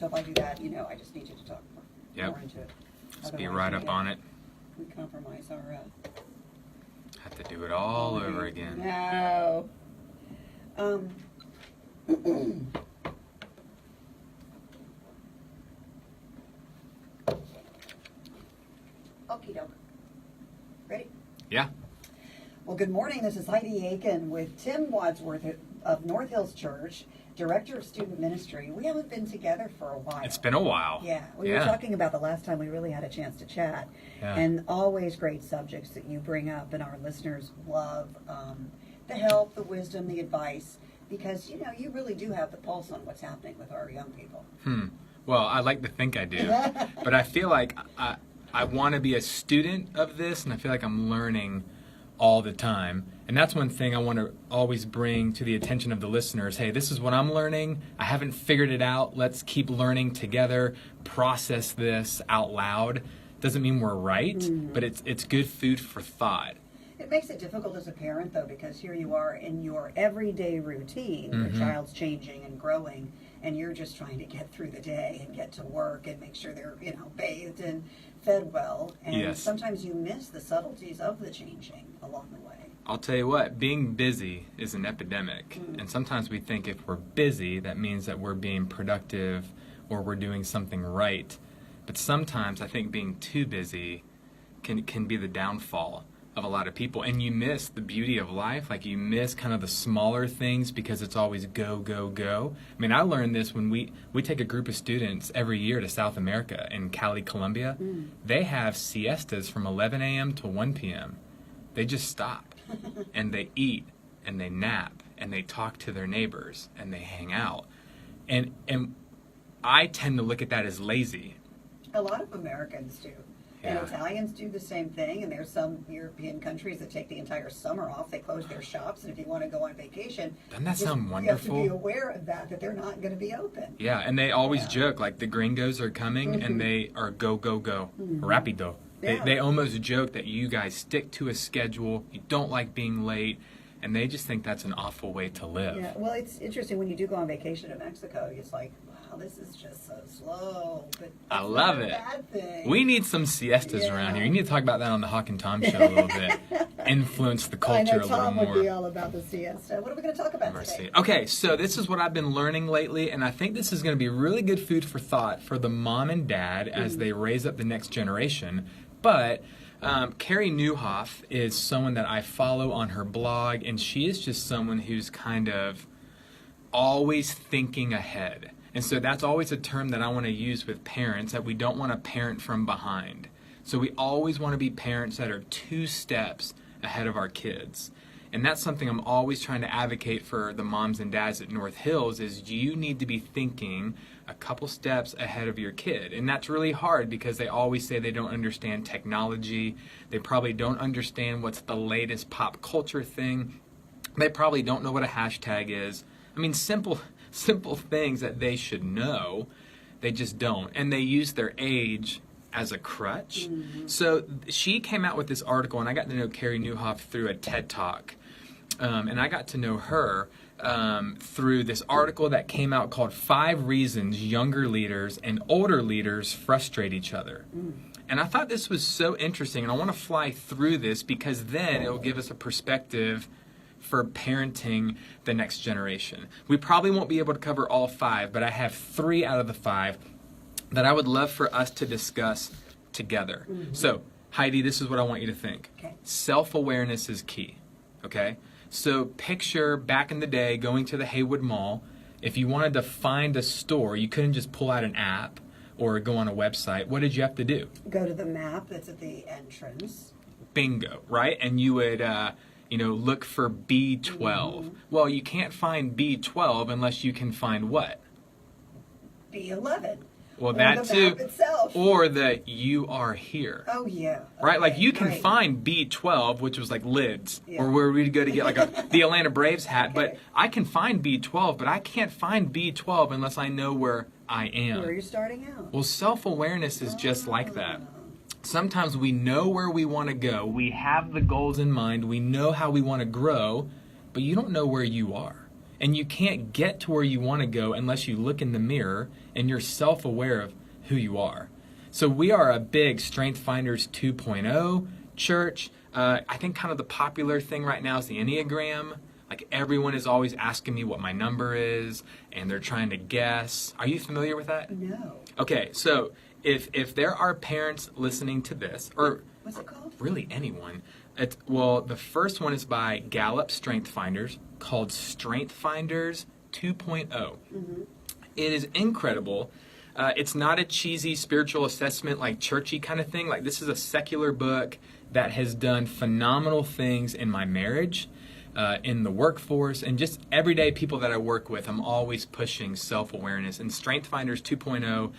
So if I do that, I just need you to talk more into it. Just be right up on it. We compromise our... Have to do it all over again. No. Okie doke. Ready? Yeah. Well, good morning. This is Heidi Aiken with Tim Wadsworth of North Hills Church, Director of Student Ministry. We haven't been together for a while. It's been a while. Yeah. We were talking about the last time we really had a chance to chat. Yeah. And always great subjects that you bring up, and our listeners love the help, the wisdom, the advice, because, you really do have the pulse on what's happening with our young people. Well, I like to think I do, but I feel like I want to be a student of this, and I feel like I'm learning all the time. And that's one thing I want to always bring to the attention of the listeners. Hey, this is what I'm learning. I haven't figured it out. Let's keep learning together, process this out loud. Doesn't mean we're right, but it's good food for thought. It makes it difficult as a parent, though, because here you are in your everyday routine. Your child's changing and growing, and you're just trying to get through the day and get to work and make sure they're, bathed and fed well. And sometimes you miss the subtleties of the changing along the way. I'll tell you what, being busy is an epidemic. And sometimes we think if we're busy, that means that we're being productive or we're doing something right. But sometimes I think being too busy can be the downfall of a lot of people, and you miss the beauty of life. Like, you miss kind of the smaller things because it's always go, go, go. I mean, I learned this when we take a group of students every year to South America in Cali, Colombia. They have siestas from 11 a.m. to 1 p.m. They just stop and they eat and they nap and they talk to their neighbors and they hang out. And I tend to look at that as lazy. A lot of Americans do. And Italians do the same thing, and there's some European countries that take the entire summer off. They close their shops, and if you want to go on vacation, doesn't that sound wonderful? You have to be aware of that they're not going to be open. Yeah, and they always joke, like the gringos are coming, and they are go, go, go, rapido. They almost joke that you guys stick to a schedule, you don't like being late, and they just think that's an awful way to live. Yeah, well, it's interesting when you do go on vacation to Mexico, it's like, wow, this is just so slow. But I love it. Bad thing. We need some siestas around here. You need to talk about that on the Hawk and Tom show a little bit. Influence the culture a little more. Tom would be all about the siesta. What are we going to talk about today? Okay, so this is what I've been learning lately, and I think this is going to be really good food for thought for the mom and dad as they raise up the next generation. But Carrie Newhoff is someone that I follow on her blog, and she is just someone who's kind of always thinking ahead. And so that's always a term that I want to use with parents, that we don't want to parent from behind. So we always want to be parents that are 2 steps ahead of our kids. And that's something I'm always trying to advocate for the moms and dads at North Hills, is you need to be thinking a couple steps ahead of your kid. And that's really hard because they always say they don't understand technology. They probably don't understand what's the latest pop culture thing. They probably don't know what a hashtag is. I mean, simple things that they should know, they just don't. And they use their age as a crutch. So she came out with this article, and I got to know Carrie Newhoff through a TED Talk. And I got to know her through this article that came out called 5 Reasons Younger Leaders and Older Leaders Frustrate Each Other. And I thought this was so interesting, and I want to fly through this because then it will give us a perspective for parenting the next generation. We probably won't be able to cover all 5, but I have 3 out of the 5 that I would love for us to discuss together. So, Heidi, this is what I want you to think. Okay. Self-awareness is key, okay? So picture back in the day going to the Haywood Mall. If you wanted to find a store, you couldn't just pull out an app or go on a website. What did you have to do? Go to the map that's at the entrance. Bingo, right? And you would look for B12. Well, you can't find B12 unless you can find what? B11. Well, or that the too. Map itself. Or the you are here. Oh, yeah. Right? Like you can right. find B12, which was like lids, or where we'd go to get like the Atlanta Braves hat. But I can find B12, but I can't find B12 unless I know where I am. Where you're starting out. Well, self-awareness is just like that. Sometimes we know where we want to go. We have the goals in mind. We know how we want to grow, but you don't know where you are. And you can't get to where you want to go unless you look in the mirror and you're self-aware of who you are. So we are a big Strength Finders 2.0 church. I think kind of the popular thing right now is the Enneagram. Like everyone is always asking me what my number is, and they're trying to guess. Are you familiar with that? No. Okay, so if there are parents listening to this, or What's it called? really anyone, the first one is by Gallup Strength Finders called Strength Finders 2.0. Mm-hmm. It is incredible. It's not a cheesy spiritual assessment like churchy kind of thing. Like this is a secular book that has done phenomenal things in my marriage, in the workforce, and just everyday people that I work with. I'm always pushing self-awareness, and Strength Finders 2.0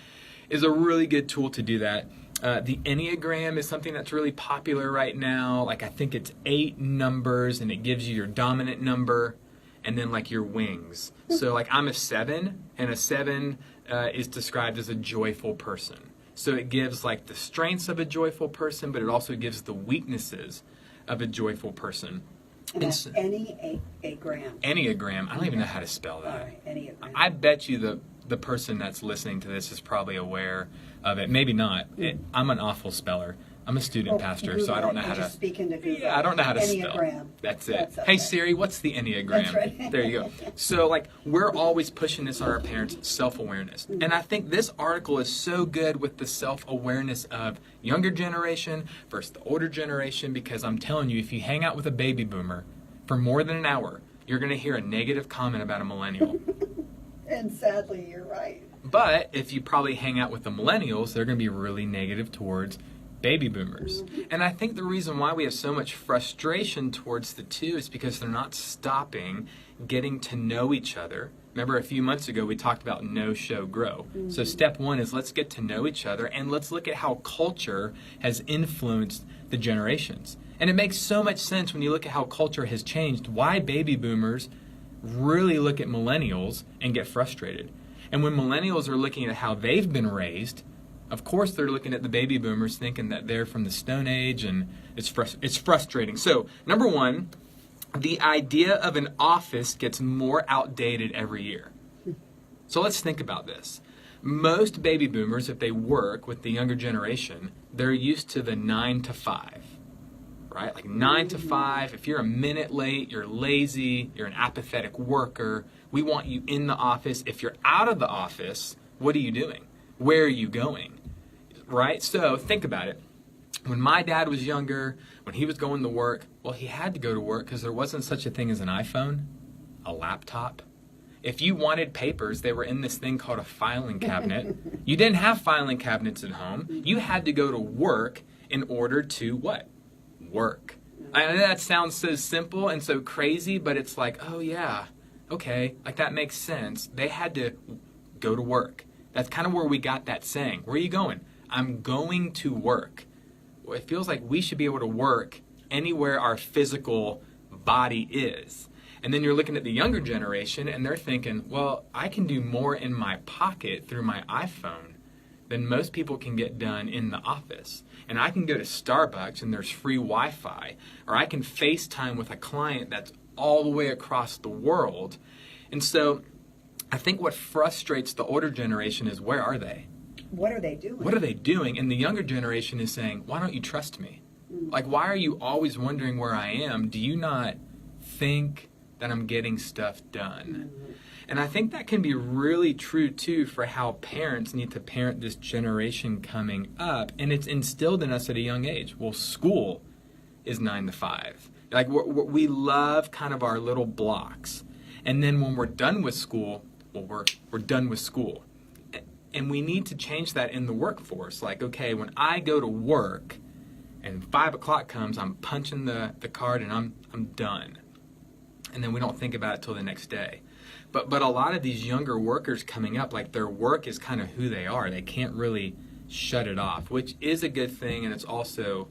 is a really good tool to do that. The Enneagram is something that's really popular right now. Like I think it's 8 numbers, and it gives you your dominant number and then like your wings. So like I'm a 7, and a 7 is described as a joyful person. So it gives like the strengths of a joyful person, but it also gives the weaknesses of a joyful person. And that's Enneagram. Enneagram. I don't even know how to spell that. All right, Enneagram. I bet you the person that's listening to this is probably aware of it. Maybe not. I'm an awful speller. I'm a student pastor, Google so I don't know it. how to. Just speak into Google. Yeah, I don't know how to Enneagram. spell. That's it. That's Hey Siri, what's the Enneagram? That's right. There you go. So like we're always pushing this on our parents, self-awareness. And I think this article is so good with the self-awareness of younger generation versus the older generation, because I'm telling you, if you hang out with a baby boomer for more than an hour, you're going to hear a negative comment about a millennial. And sadly, you're right. But if you probably hang out with the millennials, they're going to be really negative towards baby boomers. And I think the reason why we have so much frustration towards the two is because they're not stopping getting to know each other. Remember a few months ago we talked about know, show, grow. So step 1 is let's get to know each other, and let's look at how culture has influenced the generations. And it makes so much sense when you look at how culture has changed, why baby boomers really look at millennials and get frustrated. And when millennials are looking at how they've been raised, of course they're looking at the baby boomers thinking that they're from the Stone Age, and it's frustrating. So, number 1, the idea of an office gets more outdated every year. So let's think about this. Most baby boomers, if they work with the younger generation, they're used to the 9 to 5. Right? Like 9 to 5, if you're a minute late, you're lazy, you're an apathetic worker. We want you in the office. If you're out of the office, what are you doing? Where are you going? Right? So think about it. When my dad was younger, when he was going to work, well, he had to go to work because there wasn't such a thing as an iPhone, a laptop. If you wanted papers, they were in this thing called a filing cabinet. You didn't have filing cabinets at home. You had to go to work in order to what? Work. I know that sounds so simple and so crazy, but it's like, oh yeah, okay, like that makes sense. They had to go to work. That's kind of where we got that saying. Where are you going? I'm going to work. Well, it feels like we should be able to work anywhere our physical body is. And then you're looking at the younger generation and they're thinking, well, I can do more in my pocket through my iPhone than most people can get done in the office. And I can go to Starbucks and there's free Wi-Fi. Or I can FaceTime with a client that's all the way across the world. And so I think what frustrates the older generation is, where are they? What are they doing? What are they doing? And the younger generation is saying, why don't you trust me? Like, why are you always wondering where I am? Do you not think that I'm getting stuff done? And I think that can be really true, too, for how parents need to parent this generation coming up. And it's instilled in us at a young age. Well, school is 9 to 5. Like, we love kind of our little blocks. And then when we're done with school, well, we're done with school. And we need to change that in the workforce. Like, okay, when I go to work and 5 o'clock comes, I'm punching the card and I'm done. And then we don't think about it till the next day. But a lot of these younger workers coming up, like their work is kind of who they are. They can't really shut it off, which is a good thing, and it's also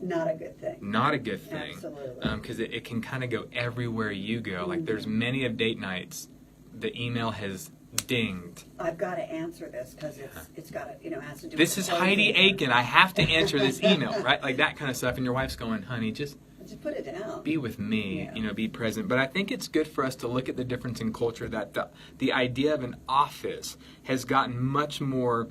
not a good thing. Not a good thing. Absolutely. Because it can kind of go everywhere you go. Like there's many of date nights, the email has dinged. I've got to answer this because it's got to, has to do This with is Heidi Aiken. I have to answer this email, right? Like that kind of stuff. And your wife's going, honey, just Just put it down. Be with me, Yeah. be present. But I think it's good for us to look at the difference in culture, that the idea of an office has gotten much more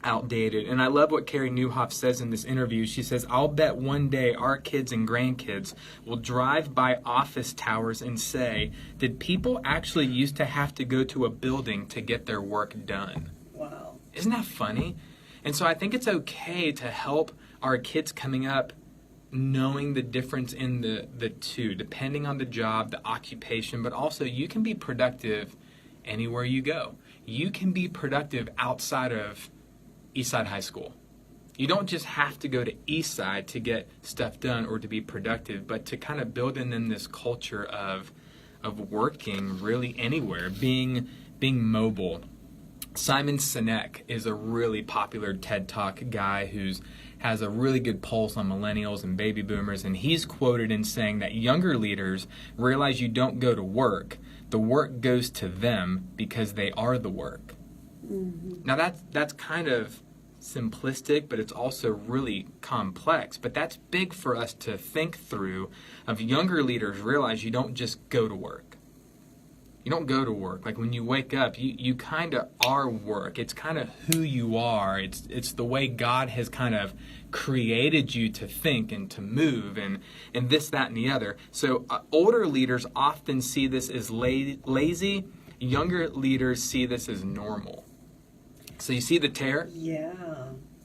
outdated. And I love what Carrie Newhoff says in this interview. She says, I'll bet one day our kids and grandkids will drive by office towers and say, did people actually used to have to go to a building to get their work done? Wow. Isn't that funny? And so I think it's okay to help our kids coming up knowing the difference in the two, depending on the job, the occupation, but also you can be productive anywhere you go. You can be productive outside of Eastside High School. You don't just have to go to Eastside to get stuff done or to be productive, but to kind of build in them this culture of working really anywhere, being mobile. Simon Sinek is a really popular TED Talk guy who's has a really good pulse on millennials and baby boomers, and he's quoted in saying that younger leaders realize you don't go to work. The work goes to them because they are the work. Mm-hmm. Now that's kind of simplistic, but it's also really complex. But that's big for us to think through. Of younger leaders realize you don't just go to work. You don't go to work. Like when you wake up, you kind of are work. It's kind of who you are. It's the way God has kind of created you to think and to move and this, that, and the other. So older leaders often see this as lazy. Younger leaders see this as normal. So you see the tear? Yeah.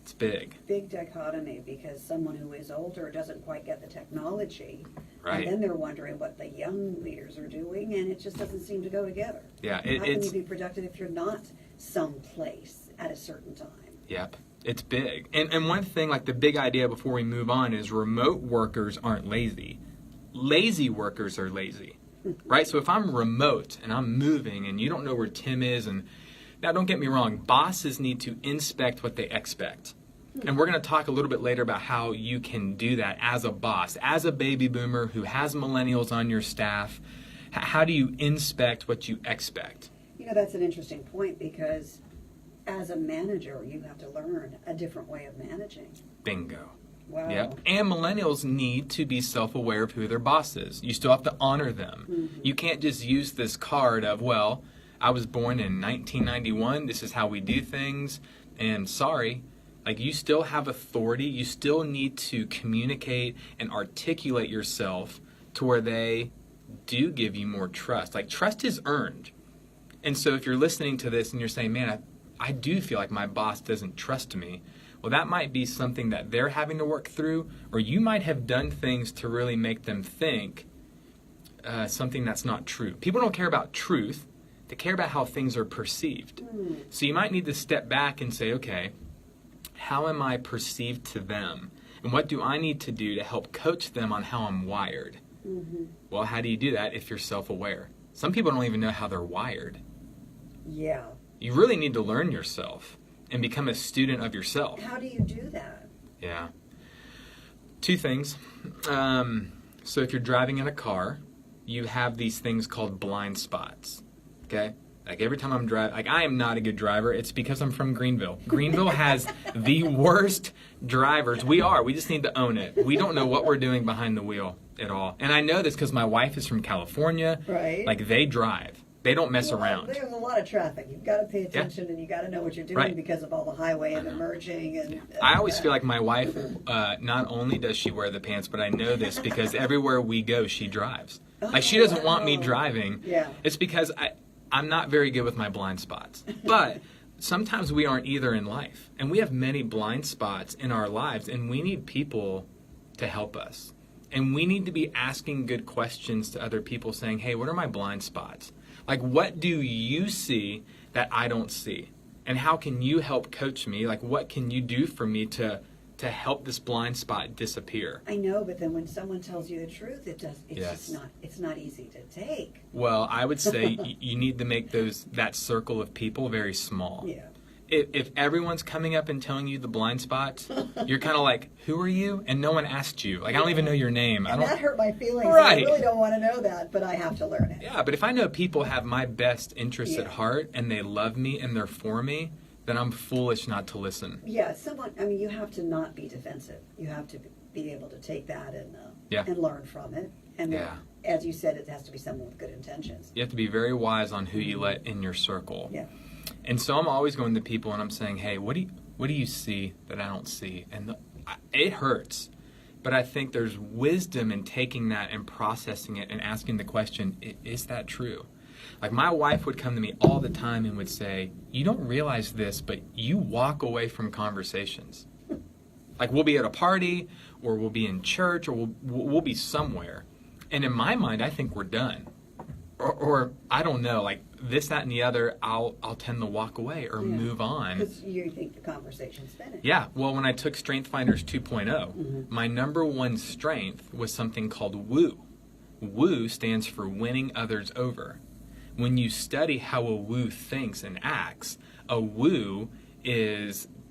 It's big. Big dichotomy, because someone who is older doesn't quite get the technology. Right. And then they're wondering what the young leaders are doing, and it just doesn't seem to go together. Yeah, How can you be productive if you're not someplace at a certain time? Yep. It's big. And one thing, like the big idea before we move on, is remote workers aren't lazy. Lazy workers are lazy. Right? So if I'm remote and I'm moving and you don't know where Tim is, and now don't get me wrong, bosses need to inspect what they expect. And we're going to talk a little bit later about how you can do that as a boss, as a baby boomer who has millennials on your staff. How do you inspect what you expect? That's an interesting point, because as a manager, you have to learn a different way of managing. Bingo. Wow. Yep. And millennials need to be self-aware of who their boss is. You still have to honor them. Mm-hmm. You can't just use this card of, well, I was born in 1991, this is how we do things, and sorry. Like, you still have authority. You still need to communicate and articulate yourself to where they do give you more trust. Like, trust is earned. And so if you're listening to this and you're saying, man, I do feel like my boss doesn't trust me, well, that might be something that they're having to work through, or you might have done things to really make them think something that's not true. People don't care about truth. They care about how things are perceived. So you might need to step back and say, okay, how am I perceived to them? And what do I need to do to help coach them on how I'm wired? Mm-hmm. Well, how do you do that if you're self-aware? Some people don't even know how they're wired. Yeah. You really need to learn yourself and become a student of yourself. How do you do that? Yeah. Two things. So if you're driving in a car, you have these things called blind spots. Okay? Like every time I'm driving, like I am not a good driver. It's because I'm from Greenville. Greenville has the worst drivers. We just need to own it. We don't know what we're doing behind the wheel at all. And I know this because my wife is from California. Right. Like they drive. They don't mess around. There's a lot of traffic. You've got to pay attention, and you got to know what you're doing because of all the highway and the merging. And I always feel like my wife, not only does she wear the pants, but I know this because everywhere we go, she drives. Like she doesn't want me driving. Yeah. It's because I'm not very good with my blind spots. But sometimes we aren't either in life. And we have many blind spots in our lives, and we need people to help us. And we need to be asking good questions to other people saying, hey, what are my blind spots? Like, what do you see that I don't see? And how can you help coach me? Like, what can you do for me to help this blind spot disappear? I know, but then when someone tells you the truth, it's not easy to take. Well, I would say you need to make that circle of people very small. Yeah. If everyone's coming up and telling you the blind spots, you're kind of like, who are you? And no one asked you. Like, I don't even know your name. And that hurt my feelings. Right. I really don't want to know that, but I have to learn it. Yeah, but if I know people have my best interests at heart and they love me and they're for me, then I'm foolish not to listen. Yeah, you have to not be defensive. You have to be able to take that and Yeah. and learn from it. And then, Yeah. as you said, it has to be someone with good intentions. You have to be very wise on who you let in your circle. Yeah. And so I'm always going to people and I'm saying, hey, what do you see that I don't see? And it hurts. But I think there's wisdom in taking that and processing it and asking the question, is that true? Like my wife would come to me all the time and would say, you don't realize this, but you walk away from conversations. Like we'll be at a party or we'll be in church or we'll be somewhere. And in my mind, I think we're done. Or I don't know, like this, that, and the other, I'll tend to walk away or move on. Because you think the conversation's finished. Yeah, well, when I took Strength Finders 2.0, my number one strength was something called woo. Woo stands for winning others over. When you study how a woo thinks and acts, a woo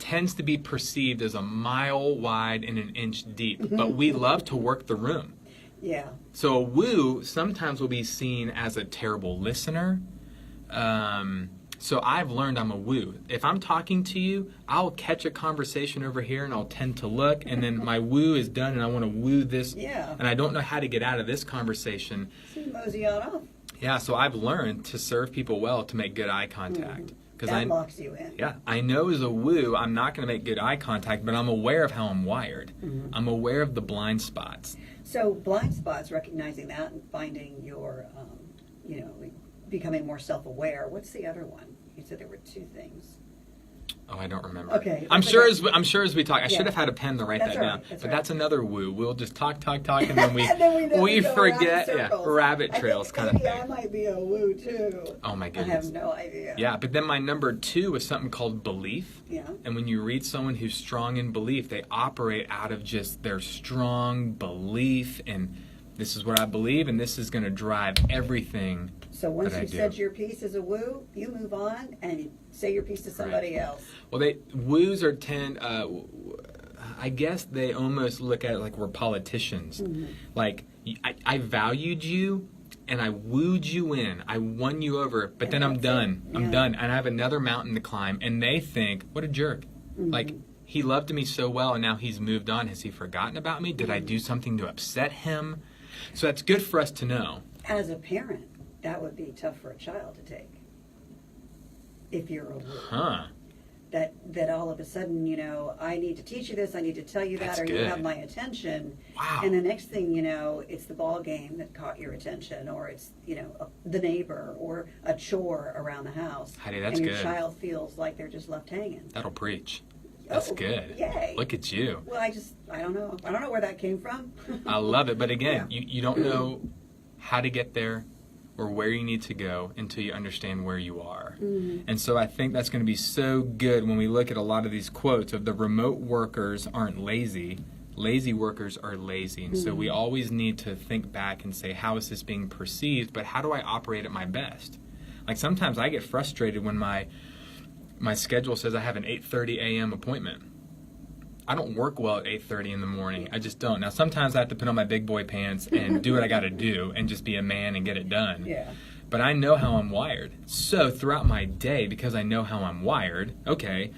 tends to be perceived as a mile wide and an inch deep, but we love to work the room. Yeah. So a woo sometimes will be seen as a terrible listener. So I've learned I'm a woo. If I'm talking to you, I'll catch a conversation over here and I'll tend to look, and then my woo is done and I want to woo this. Yeah. And I don't know how to get out of this conversation. So you mosey on off. Yeah, so I've learned to serve people well to make good eye contact. That locks you in. Yeah, I know as a woo, I'm not going to make good eye contact, but I'm aware of how I'm wired. I'm aware of the blind spots. So blind spots, recognizing that and finding your, becoming more self-aware. What's the other one? You said there were two things. Oh, I don't remember. Okay. I'm sure as we talk, I should have had a pen to write That's that right, down. that's But right. that's another woo. We'll just talk, and then we And then we go forget. around in Yeah, circles. rabbit trails kind of maybe thing. I might be a woo too. Oh my I goodness. have no idea. Yeah, but then my number 2 is something called belief. Yeah. And when you read someone who's strong in belief, they operate out of just their strong belief, and this is what I believe, and this is going to drive everything. So once that I you've do. said your piece as a woo, you move on and say your piece to somebody else. Well, woos are I guess they almost look at it like we're politicians. Like, I valued you, and I wooed you in. I won you over, but And then I'm that's done. it. I'm Yeah. done, and I have another mountain to climb, and they think, what a jerk. Like, he loved me so well, and now he's moved on. Has he forgotten about me? Did I do something to upset him? So that's good for us to know. As a parent, that would be tough for a child to take. If you're a woo. Huh. That all of a sudden, I need to teach you this, I need to tell you that, That's or you good. have my attention. Wow. And the next thing you know, it's the ball game that caught your attention, or it's, the neighbor, or a chore around the house. Heidi, that's and your good. child feels like they're just left hanging. That'll preach. That's Oh, good. Yay. Look at you. Well, I don't know. I don't know where that came from. I love it. But again, Yeah. you don't know how to get there or where you need to go until you understand where you are. And so I think that's going to be so good when we look at a lot of these quotes of the remote workers aren't lazy. Lazy workers are lazy. And so we always need to think back and say, how is this being perceived? But how do I operate at my best? Like sometimes I get frustrated when my schedule says I have an 8:30 a.m. appointment. I don't work well at 8:30 in the morning. I just don't. Now, sometimes I have to put on my big boy pants and do what I got to do and just be a man and get it done. Yeah. But I know how I'm wired. So throughout my day, because I know how I'm wired, okay,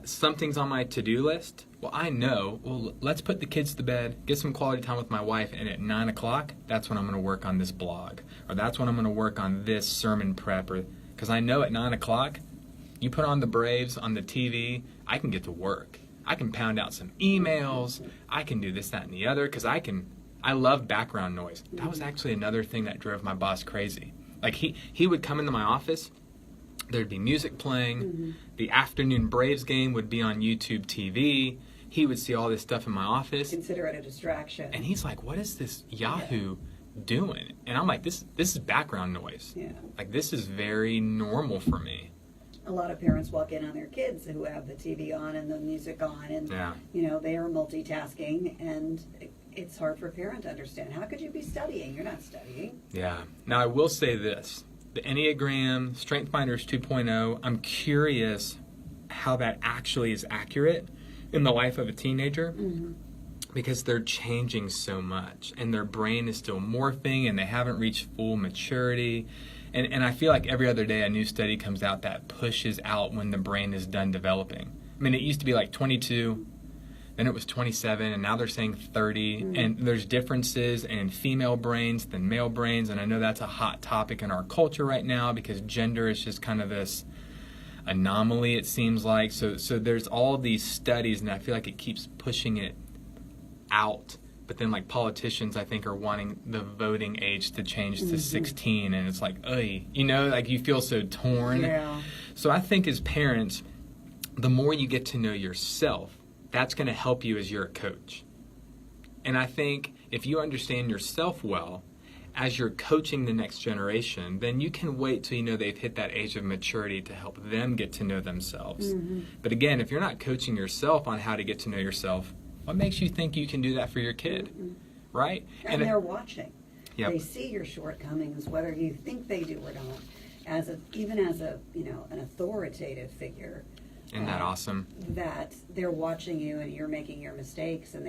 something's on my to-do list. Well, I know, let's put the kids to bed, get some quality time with my wife, and at 9 o'clock, that's when I'm going to work on this blog. Or that's when I'm going to work on this sermon prep. Because I know at 9 o'clock, you put on the Braves on the TV, I can get to work. I can pound out some emails. I can do this, that, and the other because I love background noise. That was actually another thing that drove my boss crazy. Like he would come into my office, there'd be music playing, the afternoon Braves game would be on YouTube TV. He would see all this stuff in my office. Consider it a distraction. And he's like, what is this Yahoo doing? And I'm like, this is background noise. Yeah. Like this is very normal for me. A lot of parents walk in on their kids who have the TV on and the music on, and Yeah. they are multitasking, and it's hard for a parent to understand. How could you be studying? You're not studying. Yeah. Now, I will say this. The Enneagram, Strength Finders 2.0, I'm curious how that actually is accurate in the life of a teenager because they're changing so much, and their brain is still morphing, and they haven't reached full maturity. And I feel like every other day a new study comes out that pushes out when the brain is done developing. I mean, it used to be like 22, then it was 27, and now they're saying 30. And there's differences in female brains than male brains, and I know that's a hot topic in our culture right now because gender is just kind of this anomaly, it seems like. So there's all these studies, and I feel like it keeps pushing it out. But then, like, politicians, I think, are wanting the voting age to change to 16, and it's like, ugh, you know, like, you feel so torn. Yeah. So I think as parents, the more you get to know yourself, that's going to help you as you're a coach. And I think if you understand yourself well, as you're coaching the next generation, then you can wait till you know they've hit that age of maturity to help them get to know themselves. But again, if you're not coaching yourself on how to get to know yourself, what makes you think you can do that for your kid, right? And they're watching. Yep. They see your shortcomings, whether you think they do or not. Even as a an authoritative figure. Isn't that awesome? That they're watching you and you're making your mistakes, and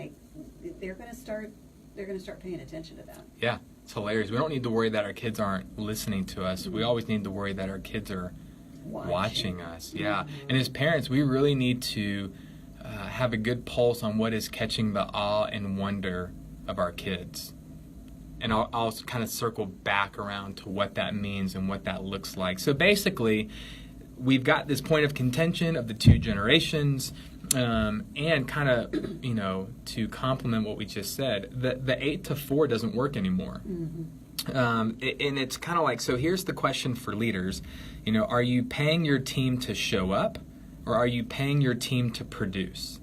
they're going to start paying attention to that. Yeah, it's hilarious. We don't need to worry that our kids aren't listening to us. We always need to worry that our kids are watching us. Yeah, and as parents, we really need to have a good pulse on what is catching the awe and wonder of our kids. And I'll kind of circle back around to what that means and what that looks like. So basically, we've got this point of contention of the two generations, and kind of, to complement what we just said, the 8 to 4 doesn't work anymore. And it's kind of like, so here's the question for leaders. Are you paying your team to show up, or are you paying your team to produce?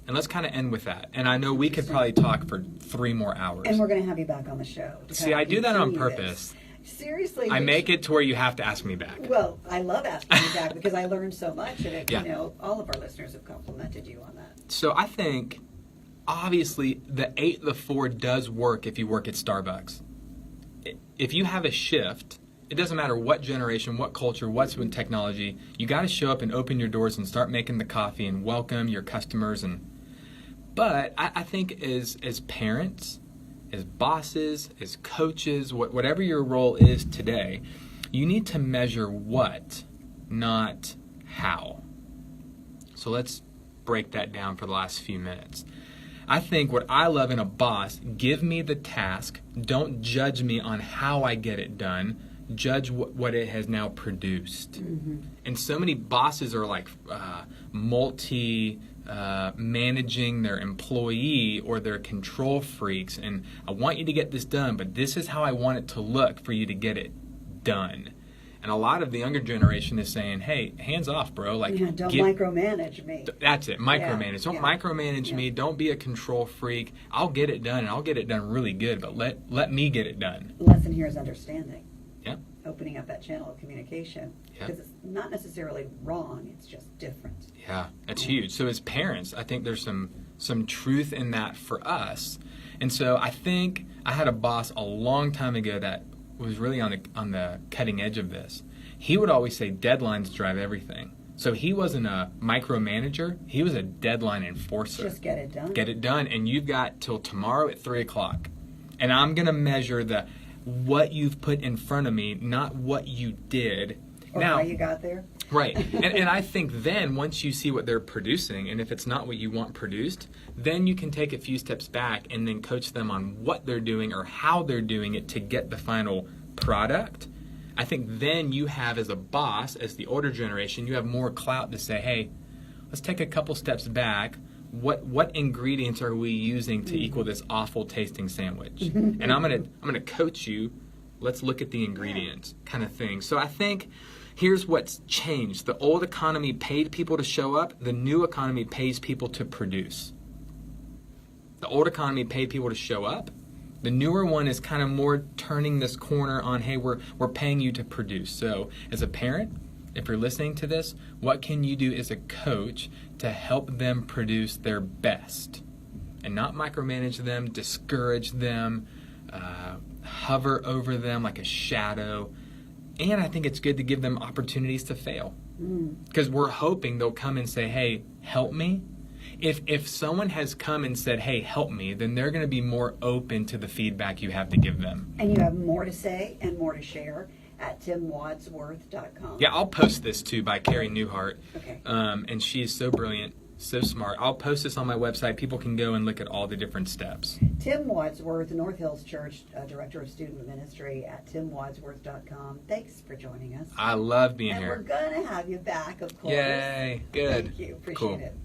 And let's kind of end with that. And I know we could probably talk for 3 more hours. And we're going to have you back on the show. See, I do that on purpose. Seriously. I make it to where you have to ask me back. Well, I love asking you back because I learned so much. And Yeah. all of our listeners have complimented you on that. So I think, obviously, the 8 to 4 does work if you work at Starbucks. If you have a shift, it doesn't matter what generation, what culture, what's with technology, you got to show up and open your doors and start making the coffee and welcome your customers. But I think as parents, as bosses, as coaches, whatever your role is today, you need to measure what, not how. So let's break that down for the last few minutes. I think what I love in a boss, give me the task, don't judge me on how I get it done, judge what it has now produced. And so many bosses are like managing their employee or their control freaks, and I want you to get this done, but this is how I want it to look for you to get it done. And a lot of the younger generation is saying, hey, hands off, bro. Like, don't micromanage me. That's it, micromanage. Yeah. Don't micromanage me. Don't be a control freak. I'll get it done, and I'll get it done really good, but let me get it done. The lesson here is understanding. Yeah. Opening up that channel of communication. Yeah. Because it's not necessarily wrong, it's just different. Yeah, that's huge. So as parents, I think there's some truth in that for us. And so I think I had a boss a long time ago that was really on the cutting edge of this. He would always say deadlines drive everything. So he wasn't a micromanager. He was a deadline enforcer. Just get it done. Get it done. And you've got till tomorrow at 3 o'clock. And I'm going to measure what you've put in front of me, not what you did. Or now, how you got there. Right. And I think then once you see what they're producing, and if it's not what you want produced, then you can take a few steps back and then coach them on what they're doing or how they're doing it to get the final product. I think then you have, as a boss, as the older generation, you have more clout to say, hey, let's take a couple steps back. What ingredients are we using to equal this awful tasting sandwich? And I'm gonna coach you. Let's look at the ingredients, kind of thing. So I think here's what's changed. The old economy paid people to show up. The new economy pays people to produce. The old economy paid people to show up. The newer one is kind of more turning this corner on, hey, we're paying you to produce. So as a parent, if you're listening to this, what can you do as a coach to help them produce their best? And not micromanage them, discourage them, hover over them like a shadow. And I think it's good to give them opportunities to fail. Because we're hoping they'll come and say, hey, help me. If someone has come and said, hey, help me, then they're going to be more open to the feedback you have to give them. And you have more to say and more to share at timwadsworth.com. Yeah, I'll post this too by Carrie Newhart. Okay. And she's so brilliant, So smart. I'll post this on my website. People can go and look at all the different steps. Tim Wadsworth, North Hills Church, Director of Student Ministry at timwadsworth.com. Thanks for joining us. I love being and here. We're going to have you back, of course. Yay. Good. Thank you. Appreciate Cool. it.